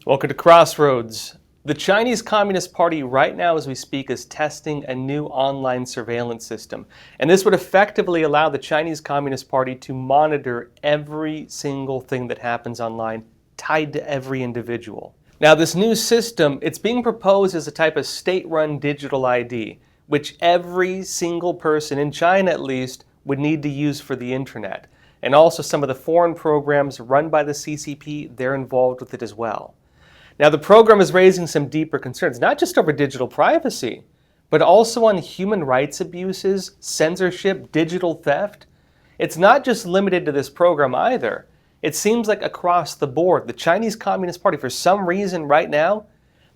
Welcome to Crossroads. The Chinese Communist Party right now as we speak is testing a new online surveillance system. And this would effectively allow the Chinese Communist Party to monitor every single thing that happens online tied to every individual. Now this new system, it's being proposed as a type of state-run digital ID, which every single person in China at least would need to use for the internet. And also some of the foreign programs run by the CCP, they're involved with it as well. Now the program is raising some deeper concerns, not just over digital privacy, but also on human rights abuses, censorship, digital theft. It's not just limited to this program either. It seems like across the board, the Chinese Communist Party, for some reason right now,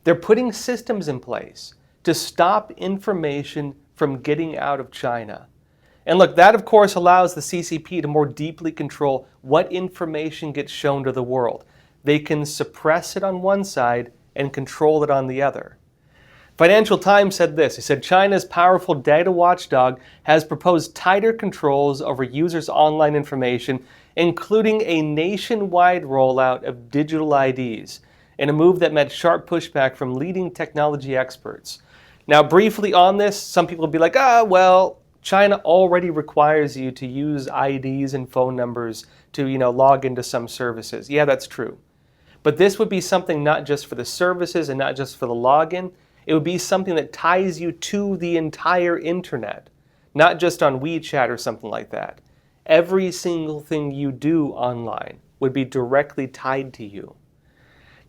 they're putting systems in place to stop information from getting out of China. And look, that of course allows the CCP to more deeply control what information gets shown to the world. They can suppress it on one side and control it on the other. Financial Times said this. He said, China's powerful data watchdog has proposed tighter controls over users' online information, including a nationwide rollout of digital IDs, in a move that met sharp pushback from leading technology experts. Now, briefly on this, some people will be like, well, China already requires you to use IDs and phone numbers to, log into some services. Yeah, that's true. But this would be something not just for the services and not just for the login. It would be something that ties you to the entire internet, not just on WeChat or something like that. Every single thing you do online would be directly tied to you.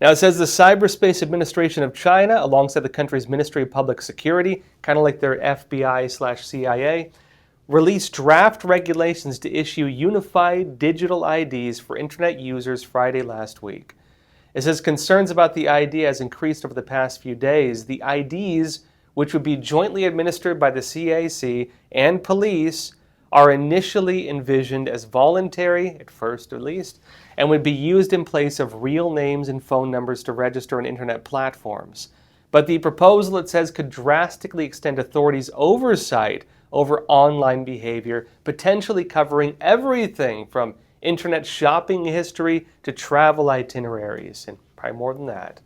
Now it says the Cyberspace Administration of China, alongside the country's Ministry of Public Security, kind of like their FBI/CIA, released draft regulations to issue unified digital IDs for internet users Friday last week. It says concerns about the ID has increased over the past few days. The IDs, which would be jointly administered by the CAC and police, are initially envisioned as voluntary, at first at least, and would be used in place of real names and phone numbers to register on internet platforms. But the proposal, it says, could drastically extend authorities' oversight over online behavior, potentially covering everything from internet shopping history to travel itineraries, and probably more than that.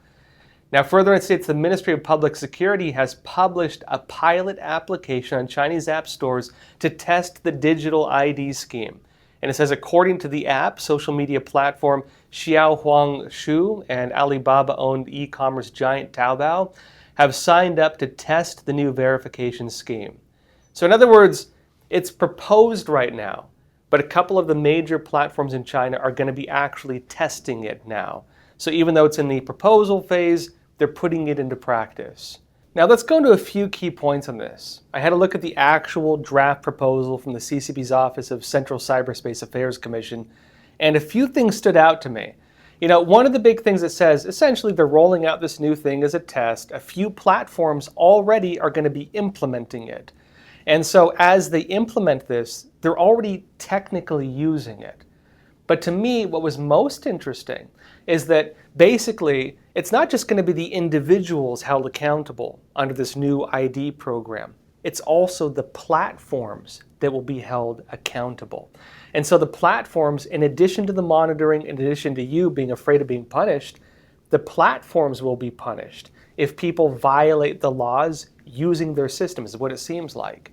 Now further, it states the Ministry of Public Security has published a pilot application on Chinese app stores to test the digital ID scheme. And it says according to the app, social media platform Xiaohongshu and Alibaba-owned e-commerce giant Taobao have signed up to test the new verification scheme. So in other words, it's proposed right now, but a couple of the major platforms in China are going to be actually testing it now. So even though it's in the proposal phase, they're putting it into practice. Now let's go into a few key points on this. I had a look at the actual draft proposal from the CCP's Office of Central Cyberspace Affairs Commission, and a few things stood out to me. One of the big things it says, essentially they're rolling out this new thing as a test. A few platforms already are going to be implementing it. And so as they implement this, they're already technically using it. But to me, what was most interesting is that basically, it's not just going to be the individuals held accountable under this new ID program. It's also the platforms that will be held accountable. And so the platforms, in addition to the monitoring, in addition to you being afraid of being punished, the platforms will be punished if people violate the laws using their systems, is what it seems like.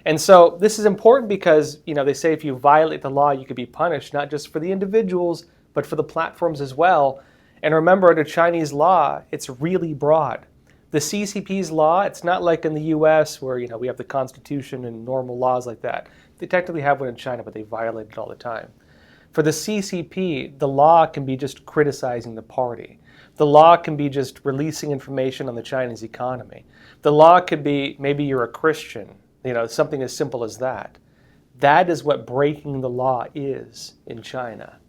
And so this is important because, they say if you violate the law, you could be punished, not just for the individuals, but for the platforms as well. And remember, under Chinese law, it's really broad. The CCP's law, it's not like in the US where, we have the Constitution and normal laws like that. They technically have one in China, but they violate it all the time. For the CCP, the law can be just criticizing the party. The law can be just releasing information on the Chinese economy. The law could be maybe you're a Christian, something as simple as that. That is what breaking the law is in China.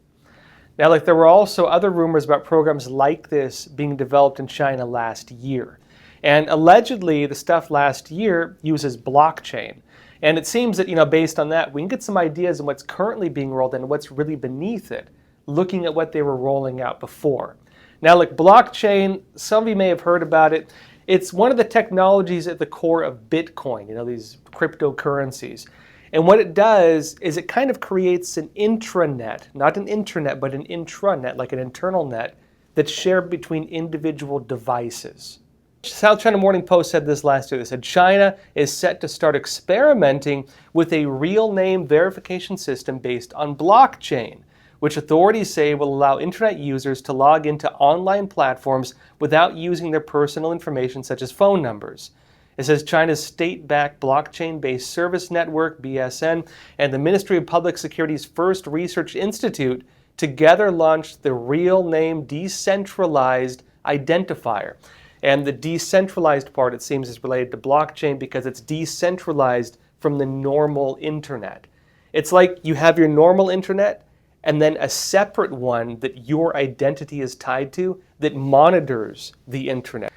Now, there were also other rumors about programs like this being developed in China last year. And allegedly, the stuff last year uses blockchain. And it seems that, based on that, we can get some ideas on what's currently being rolled in and what's really beneath it, looking at what they were rolling out before. Now, blockchain, some of you may have heard about it. It's one of the technologies at the core of Bitcoin, these cryptocurrencies. And what it does is it kind of creates an intranet, not an internet, but an intranet, like an internal net, that's shared between individual devices. South China Morning Post said this last year. They said China is set to start experimenting with a real name verification system based on blockchain, which authorities say will allow internet users to log into online platforms without using their personal information such as phone numbers. It says China's state-backed blockchain-based service network, BSN, and the Ministry of Public Security's first research institute together launched the real name decentralized identifier. And the decentralized part, it seems, is related to blockchain because it's decentralized from the normal internet. It's like you have your normal internet and then a separate one that your identity is tied to that monitors the internet.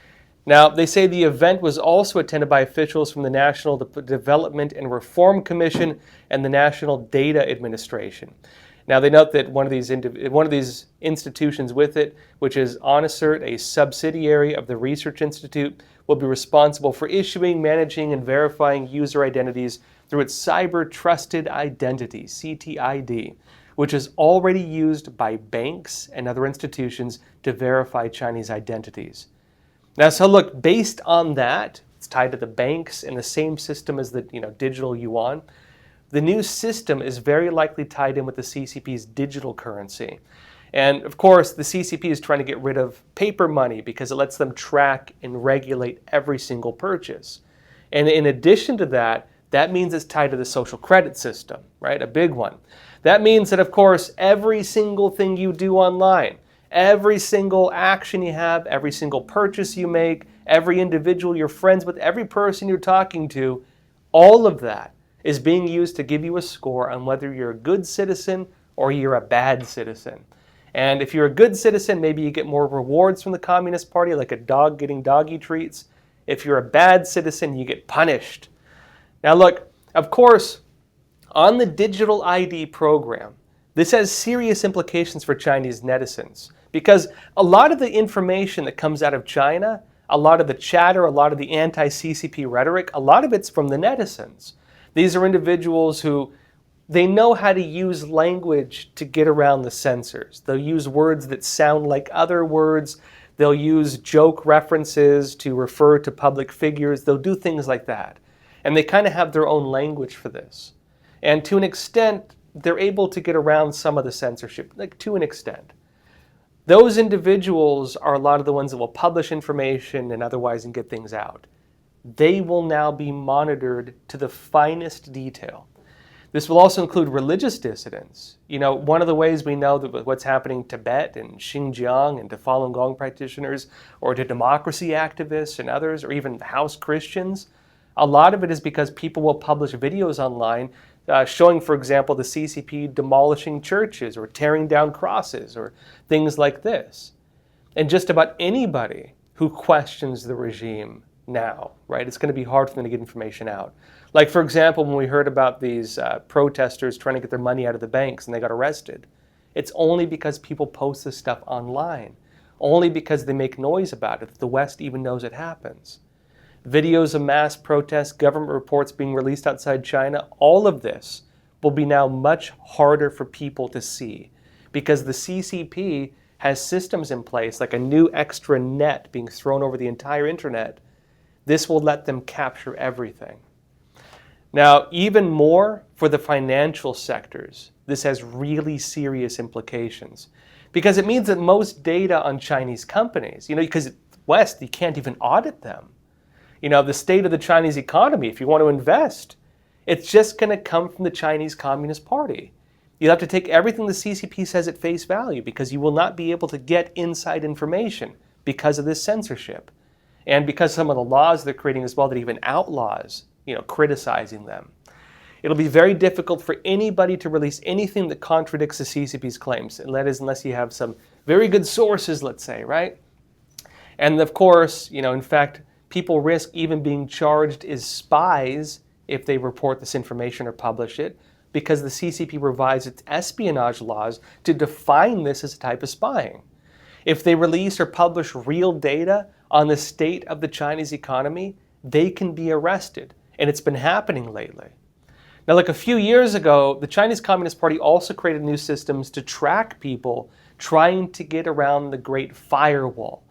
Now, they say the event was also attended by officials from the National Development and Reform Commission and the National Data Administration. Now, they note that one of these institutions with it, which is Onicert, a subsidiary of the Research Institute, will be responsible for issuing, managing, and verifying user identities through its Cyber Trusted Identity, CTID, which is already used by banks and other institutions to verify Chinese identities. Now, so look, based on that, it's tied to the banks in the same system as the digital yuan. The new system is very likely tied in with the CCP's digital currency. And of course, the CCP is trying to get rid of paper money because it lets them track and regulate every single purchase. And in addition to that, that means it's tied to the social credit system, right? A big one. That means that, of course, every single thing you do online, every single action you have, every single purchase you make, every individual you're friends with, every person you're talking to, all of that is being used to give you a score on whether you're a good citizen or you're a bad citizen. And if you're a good citizen, maybe you get more rewards from the Communist Party, like a dog getting doggy treats. If you're a bad citizen, you get punished. Now look, of course, on the digital ID program, this has serious implications for Chinese netizens because a lot of the information that comes out of China, a lot of the chatter, a lot of the anti-CCP rhetoric, a lot of it's from the netizens. These are individuals who they know how to use language to get around the censors. They'll use words that sound like other words. They'll use joke references to refer to public figures. They'll do things like that. And they kind of have their own language for this. And to an extent, they're able to get around some of the censorship, like to an extent. Those individuals are a lot of the ones that will publish information and otherwise and get things out. They will now be monitored to the finest detail. This will also include religious dissidents. One of the ways we know that what's happening in Tibet and Xinjiang and to Falun Gong practitioners or to democracy activists and others, or even house Christians, a lot of it is because people will publish videos online showing, for example, the CCP demolishing churches or tearing down crosses or things like this. And just about anybody who questions the regime now, right? It's going to be hard for them to get information out. Like, for example, when we heard about these protesters trying to get their money out of the banks and they got arrested, it's only because people post this stuff online, only because they make noise about it that the West even knows it happens. Videos of mass protests, government reports being released outside China, all of this will be now much harder for people to see because the CCP has systems in place, like a new extra net being thrown over the entire internet. This will let them capture everything. Now, even more for the financial sectors, this has really serious implications because it means that most data on Chinese companies, because West, you can't even audit them. The state of the Chinese economy, if you want to invest, it's just going to come from the Chinese Communist Party. You'll have to take everything the CCP says at face value because you will not be able to get inside information because of this censorship. And because some of the laws they're creating as well that even outlaws, criticizing them. It'll be very difficult for anybody to release anything that contradicts the CCP's claims, and that is unless you have some very good sources, let's say, right? And of course, in fact, people risk even being charged as spies if they report this information or publish it, because the CCP revised its espionage laws to define this as a type of spying. If they release or publish real data on the state of the Chinese economy, they can be arrested. And it's been happening lately. Now, like a few years ago, the Chinese Communist Party also created new systems to track people trying to get around the Great Firewall.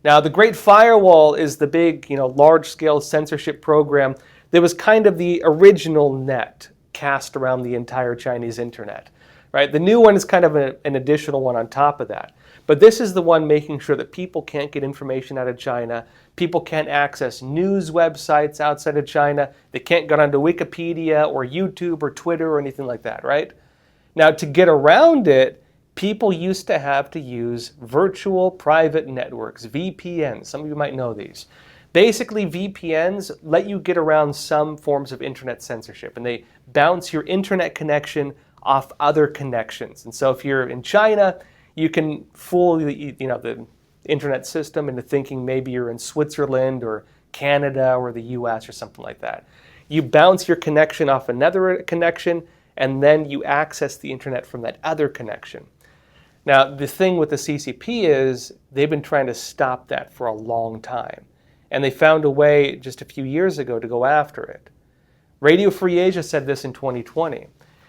Now, the Great Firewall is the big, large-scale censorship program that was kind of the original net cast around the entire Chinese internet, right? The new one is kind of an additional one on top of that. But this is the one making sure that people can't get information out of China. People can't access news websites outside of China. They can't get onto Wikipedia or YouTube or Twitter or anything like that, right? Now, to get around it, people used to have to use virtual private networks, VPNs. Some of you might know these. Basically, VPNs let you get around some forms of internet censorship, and they bounce your internet connection off other connections. And so if you're in China, you can fool the internet system into thinking maybe you're in Switzerland or Canada or the US or something like that. You bounce your connection off another connection, and then you access the internet from that other connection. Now, the thing with the CCP is they've been trying to stop that for a long time. And they found a way just a few years ago to go after it. Radio Free Asia said this in 2020.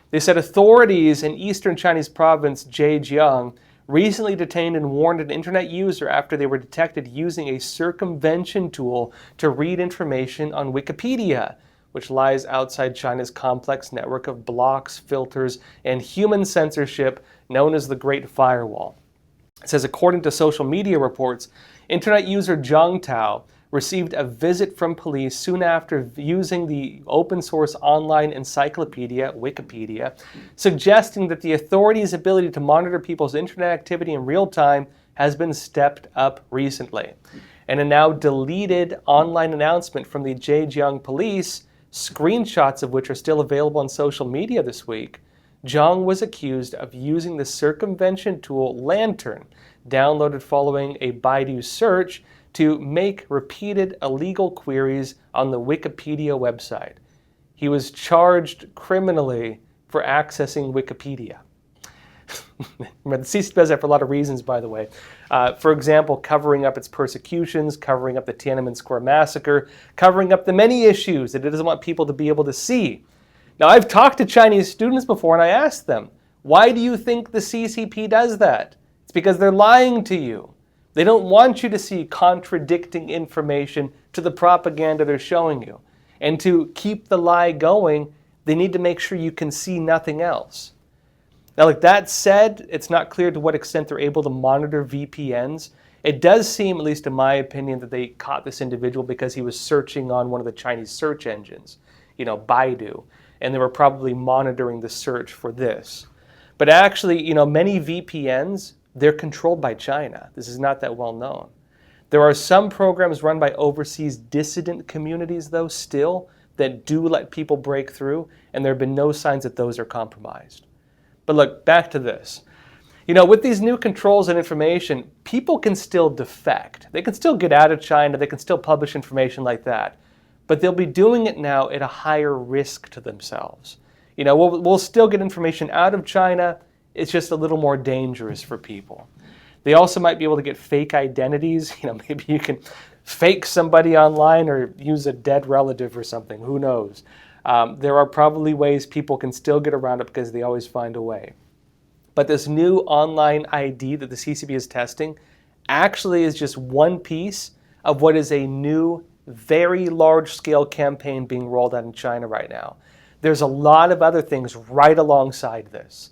They said authorities in eastern Chinese province Zhejiang recently detained and warned an internet user after they were detected using a circumvention tool to read information on Wikipedia, which lies outside China's complex network of blocks, filters, and human censorship known as the Great Firewall. It says, according to social media reports, internet user Zhang Tao received a visit from police soon after using the open source online encyclopedia, Wikipedia, suggesting that the authorities' ability to monitor people's internet activity in real time has been stepped up recently. In a now deleted online announcement from the Zhejiang police, screenshots of which are still available on social media this week, Zhang was accused of using the circumvention tool Lantern, downloaded following a Baidu search, to make repeated illegal queries on the Wikipedia website. He was charged criminally for accessing Wikipedia. The CCP does that for a lot of reasons, by the way. For example, covering up its persecutions, covering up the Tiananmen Square massacre, covering up the many issues that it doesn't want people to be able to see. Now, I've talked to Chinese students before and I asked them, why do you think the CCP does that? It's because they're lying to you. They don't want you to see contradicting information to the propaganda they're showing you. And to keep the lie going, they need to make sure you can see nothing else. Now, like that said, it's not clear to what extent they're able to monitor VPNs. It does seem, at least in my opinion, that they caught this individual because he was searching on one of the Chinese search engines, Baidu. And they were probably monitoring the search for this. But actually, many VPNs, they're controlled by China. This is not that well known. There are some programs run by overseas dissident communities, though, still, that do let people break through, and there have been no signs that those are compromised. But look, back to this. With these new controls and information, people can still defect. They can still get out of China. They can still publish information like that. But they'll be doing it now at a higher risk to themselves. We'll still get information out of China. It's just a little more dangerous for people. They also might be able to get fake identities. Maybe you can fake somebody online or use a dead relative or something. Who knows? There are probably ways people can still get around it because they always find a way. But this new online ID that the CCP is testing actually is just one piece of what is a new, very large-scale campaign being rolled out in China right now. There's a lot of other things right alongside this.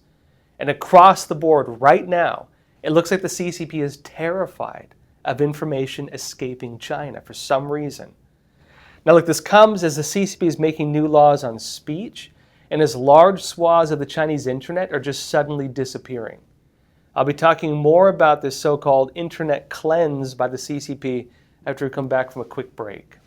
And across the board right now, it looks like the CCP is terrified of information escaping China for some reason. Now look, this comes as the CCP is making new laws on speech and as large swaths of the Chinese internet are just suddenly disappearing. I'll be talking more about this so-called internet cleanse by the CCP after we come back from a quick break.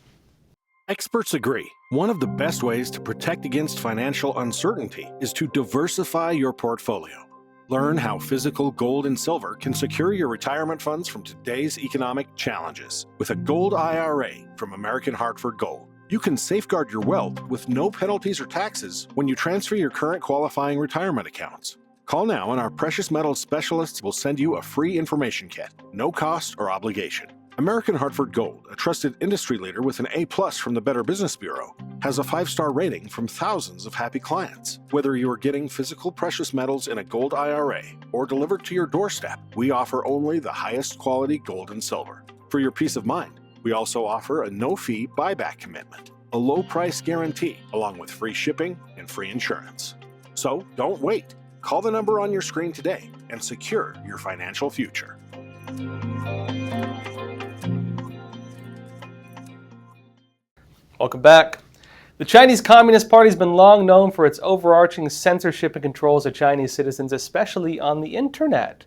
Experts agree. One of the best ways to protect against financial uncertainty is to diversify your portfolio. Learn how physical gold and silver can secure your retirement funds from today's economic challenges with a gold IRA from American Hartford Gold. You can safeguard your wealth with no penalties or taxes when you transfer your current qualifying retirement accounts. Call now and our precious metals specialists will send you a free information kit, no cost or obligation. American Hartford Gold, a trusted industry leader with an A+ from the Better Business Bureau, has a 5-star rating from thousands of happy clients. Whether you are getting physical precious metals in a gold IRA or delivered to your doorstep, we offer only the highest quality gold and silver. For your peace of mind, we also offer a no-fee buyback commitment, a low price guarantee, along with free shipping and free insurance. So don't wait. Call the number on your screen today and secure your financial future. Welcome back. The Chinese Communist Party has been long known for its overarching censorship and controls of Chinese citizens, especially on the internet.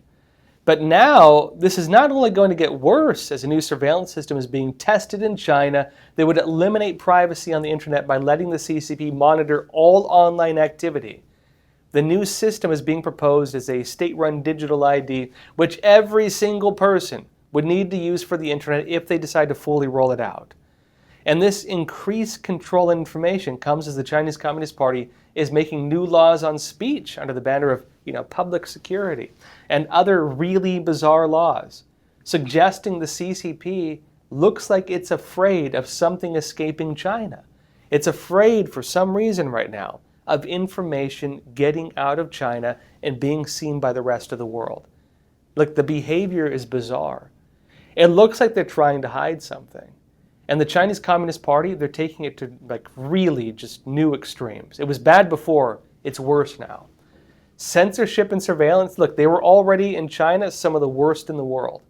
But now, this is not only going to get worse as a new surveillance system is being tested in China that would eliminate privacy on the internet by letting the CCP monitor all online activity. The new system is being proposed as a state-run digital ID, which every single person would need to use for the internet if they decide to fully roll it out. And this increased control and information comes as the Chinese Communist Party is making new laws on speech under the banner of, public security and other really bizarre laws, suggesting the CCP looks like it's afraid of something escaping China. It's afraid for some reason right now of information getting out of China and being seen by the rest of the world. Look, the behavior is bizarre. It looks like they're trying to hide something. And the Chinese Communist Party, they're taking it to really just new extremes. It was bad before, it's worse now. Censorship and surveillance, look, they were already in China some of the worst in the world.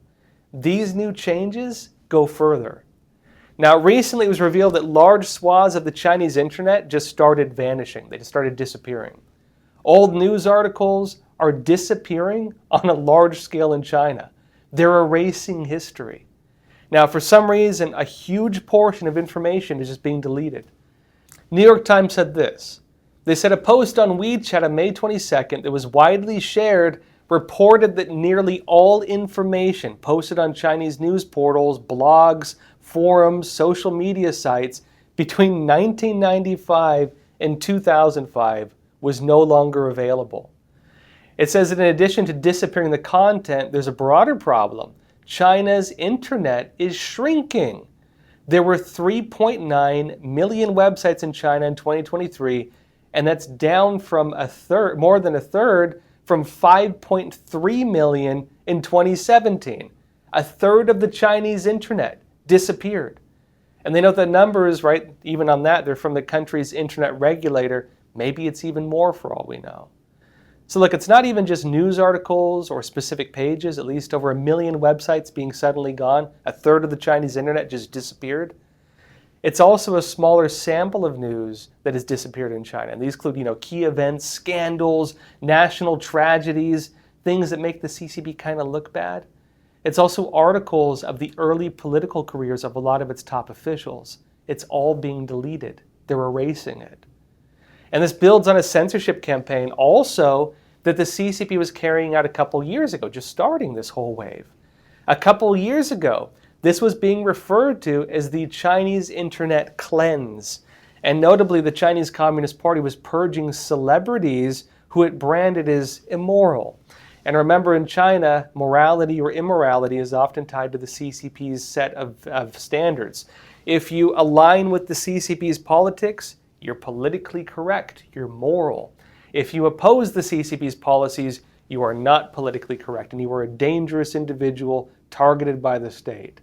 These new changes go further. Now, recently it was revealed that large swaths of the Chinese internet just started vanishing. They just started disappearing. Old news articles are disappearing on a large scale in China. They're erasing history. Now, for some reason, a huge portion of information is just being deleted. New York Times said this. They said a post on WeChat on May 22nd that was widely shared reported that nearly all information posted on Chinese news portals, blogs, forums, social media sites between 1995 and 2005 was no longer available. It says that in addition to disappearing the content, there's a broader problem. China's internet is shrinking. There were 3.9 million websites in China in 2023, and that's down from more than a third, from 5.3 million in 2017. A third of the Chinese internet disappeared. And they note the numbers, right, even on that, they're from the country's internet regulator. Maybe it's even more for all we know. So look, it's not even just news articles or specific pages, at least over 1 million websites being suddenly gone. A third of the Chinese internet just disappeared. It's also a smaller sample of news that has disappeared in China. And these include, key events, scandals, national tragedies, things that make the CCP kind of look bad. It's also articles of the early political careers of a lot of its top officials. It's all being deleted. They're erasing it. And this builds on a censorship campaign also that the CCP was carrying out a couple years ago, just starting this whole wave. A couple years ago, this was being referred to as the Chinese Internet Cleanse. And notably, the Chinese Communist Party was purging celebrities who it branded as immoral. And remember, in China, morality or immorality is often tied to the CCP's set of standards. If you align with the CCP's politics, you're politically correct, you're moral. If you oppose the CCP's policies, you are not politically correct, and you are a dangerous individual targeted by the state.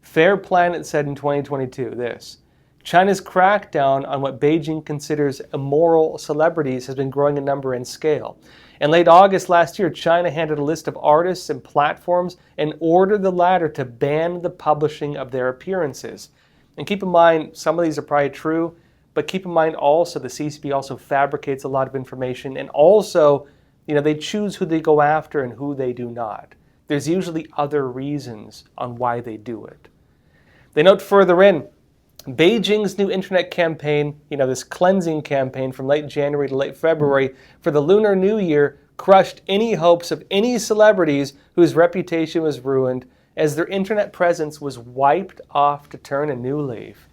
Fair Planet said in 2022 this: China's crackdown on what Beijing considers immoral celebrities has been growing in number and scale. In late August last year, China handed a list of artists and platforms and ordered the latter to ban the publishing of their appearances. And keep in mind, some of these are probably true, but keep in mind also the CCP also fabricates a lot of information, and also, they choose who they go after and who they do not. There's usually other reasons on why they do it. They note further in, Beijing's new internet campaign, this cleansing campaign from late January to late February for the Lunar New Year crushed any hopes of any celebrities whose reputation was ruined as their internet presence was wiped off to turn a new leaf.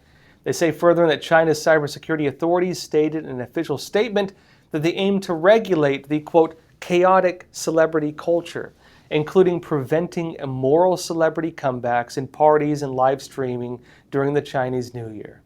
They say further that China's cybersecurity authorities stated in an official statement that they aim to regulate the, quote, chaotic celebrity culture. including preventing immoral celebrity comebacks in parties and live streaming during the Chinese New Year.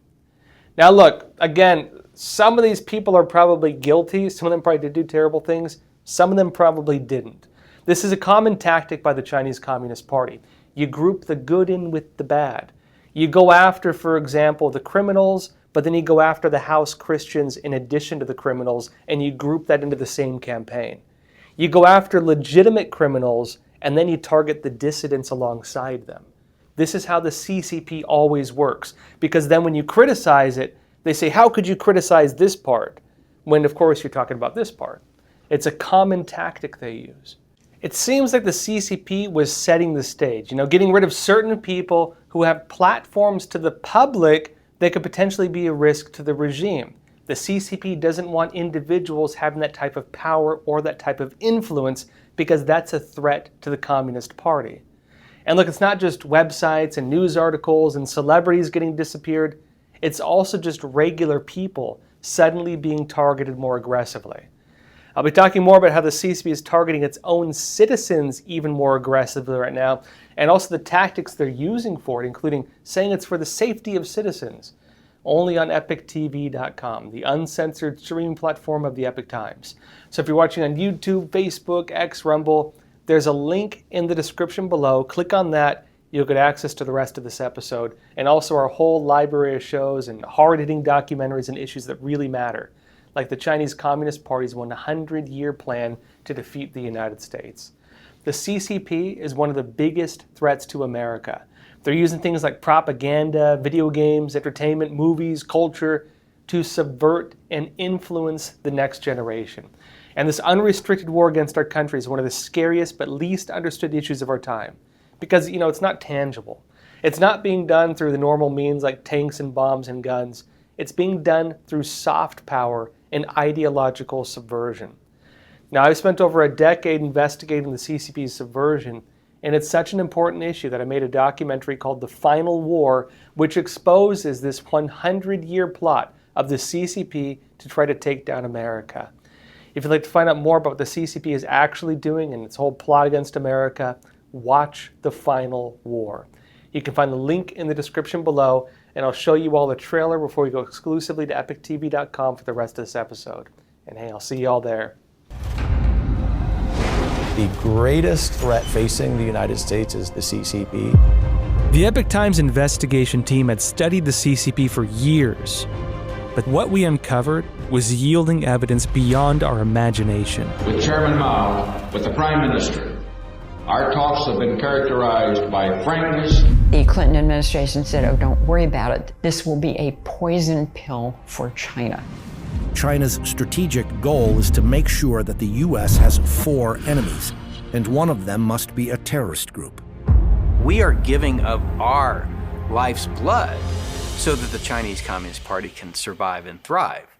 Now look, again, some of these people are probably guilty. Some of them probably did do terrible things. Some of them probably didn't. This is a common tactic by the Chinese Communist Party. You group the good in with the bad. You go after, for example, the criminals, but then you go after the house Christians in addition to the criminals, and you group that into the same campaign. You go after legitimate criminals, and then you target the dissidents alongside them. This is how the CCP always works, because then when you criticize it, they say, how could you criticize this part? When, of course, you're talking about this part. It's a common tactic they use. It seems like the CCP was setting the stage, getting rid of certain people who have platforms to the public that could potentially be a risk to the regime. The CCP doesn't want individuals having that type of power or that type of influence because that's a threat to the Communist Party. And look, it's not just websites and news articles and celebrities getting disappeared. It's also just regular people suddenly being targeted more aggressively. I'll be talking more about how the CCP is targeting its own citizens even more aggressively right now, and also the tactics they're using for it, including saying it's for the safety of citizens. Only on EpochTV.com, the uncensored streaming platform of the Epoch Times. So if you're watching on YouTube, Facebook, X, Rumble, there's a link in the description below. Click on that. You'll get access to the rest of this episode, and also our whole library of shows and hard-hitting documentaries and issues that really matter, like the Chinese Communist Party's 100-year plan to defeat the United States. The CCP is one of the biggest threats to America. They're using things like propaganda, video games, entertainment, movies, culture to subvert and influence the next generation. And this unrestricted war against our country is one of the scariest but least understood issues of our time. Because, it's not tangible. It's not being done through the normal means like tanks and bombs and guns. It's being done through soft power and ideological subversion. Now, I've spent over a decade investigating the CCP's subversion, and it's such an important issue that I made a documentary called The Final War, which exposes this 100-year plot of the CCP to try to take down America. If you'd like to find out more about what the CCP is actually doing and its whole plot against America, watch The Final War. You can find the link in the description below, and I'll show you all the trailer before we go exclusively to EpochTV.com for the rest of this episode. And hey, I'll see you all there. The greatest threat facing the United States is the CCP. The Epoch Times investigation team had studied the CCP for years, but what we uncovered was yielding evidence beyond our imagination. With Chairman Mao, with the Prime Minister, our talks have been characterized by frankness. The Clinton administration said, oh, don't worry about it. This will be a poison pill for China. China's strategic goal is to make sure that the U.S. has 4 enemies, and one of them must be a terrorist group. We are giving of our life's blood so that the Chinese Communist Party can survive and thrive.